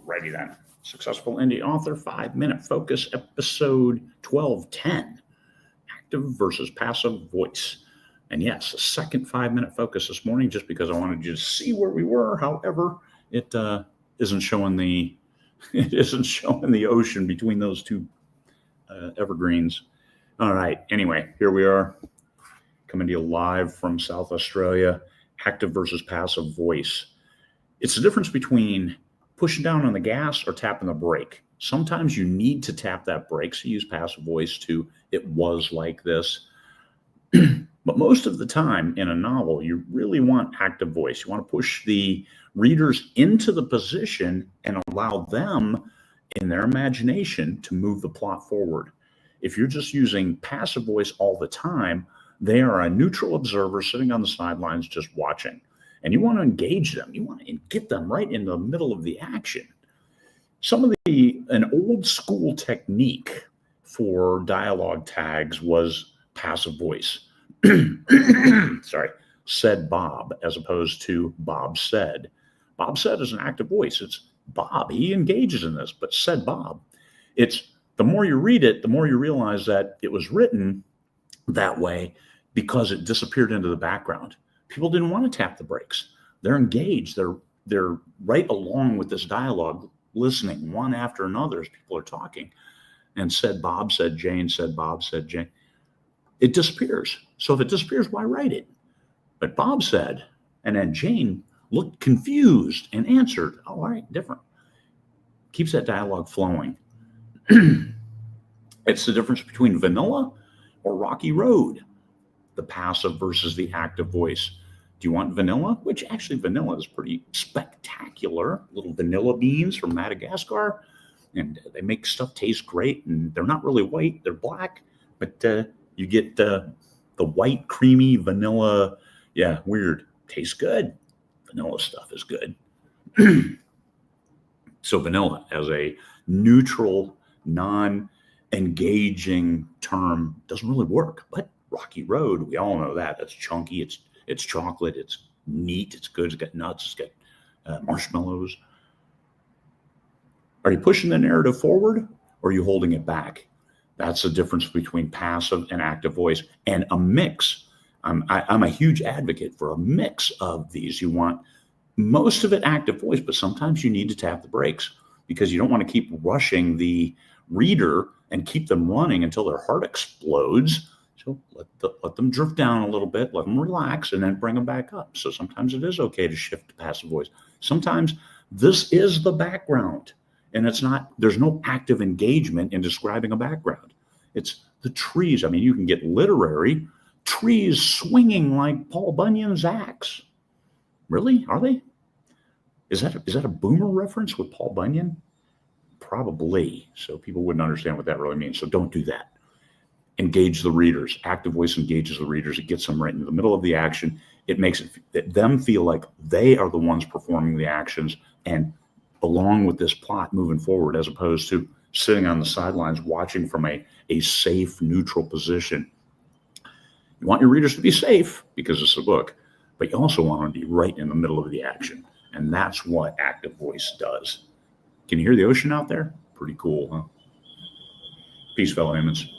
Righty then. Successful Indie Author 5-Minute Focus, episode 1210. Active versus passive voice. And yes, a second 5-minute focus this morning just because I wanted you to see where we were. However, it isn't showing the ocean between those two evergreens. All right. Anyway, here we are coming to you live from South Australia. Active versus passive voice. It's the difference between pushing down on the gas or tapping the brake. Sometimes you need to tap that brake, so you use passive voice to "it was like this." But most of the time in a novel, you really want active voice. You want to push the readers into the position and allow them, in their imagination, to move the plot forward. If you're just using passive voice all the time, they are a neutral observer sitting on the sidelines just watching. And you want to engage them. You want to get them right in the middle of the action. An old school technique for dialogue tags was passive voice. Sorry, said Bob, as opposed to Bob said. Bob said is an active voice. It's Bob. He engages in this, but said Bob. It's the more you read it, the more you realize that it was written that way because it disappeared into the background. People didn't want to tap the brakes. They're engaged. They're right along with this dialogue, listening one after another as people are talking. And said Bob, said Jane, said Bob, said Jane. It disappears. So if it disappears, why write it? But Bob said, and then Jane looked confused and answered. Oh, all right, different. Keeps that dialogue flowing. It's the difference between vanilla or rocky road, the passive versus the active voice. Do you want vanilla? Which actually vanilla is pretty spectacular. Little vanilla beans from Madagascar. And they make stuff taste great. And they're not really white, they're black. But you get the white, creamy vanilla. Yeah, weird. Tastes good. Vanilla stuff is good. So vanilla as a neutral, non-engaging term doesn't really work. But rocky road, we all know that. That's chunky. It's chocolate. It's neat. It's good. It's got nuts. It's got marshmallows. Are you pushing the narrative forward or are you holding it back? That's the difference between passive and active voice, and a mix. I'm a huge advocate for a mix of these. You want most of it active voice, but sometimes you need to tap the brakes because you don't want to keep rushing the reader and keep them running until their heart explodes. So let them drift down a little bit, let them relax, and then bring them back up. So sometimes it is okay to shift to passive voice. Sometimes this is the background, and there's no active engagement in describing a background. It's the trees. I mean, you can get literary. Trees swinging like Paul Bunyan's axe. Really? Are they? Is that a boomer reference with Paul Bunyan? Probably. So people wouldn't understand what that really means. So don't do that. Engage the readers. Active voice engages the readers. It gets them right in the middle of the action. It makes them feel like they are the ones performing the actions and along with this plot moving forward, as opposed to sitting on the sidelines watching from a safe, neutral position. You want your readers to be safe because it's a book, but you also want them to be right in the middle of the action. And that's what active voice does. Can you hear the ocean out there? Pretty cool, huh? Peace, fellow humans.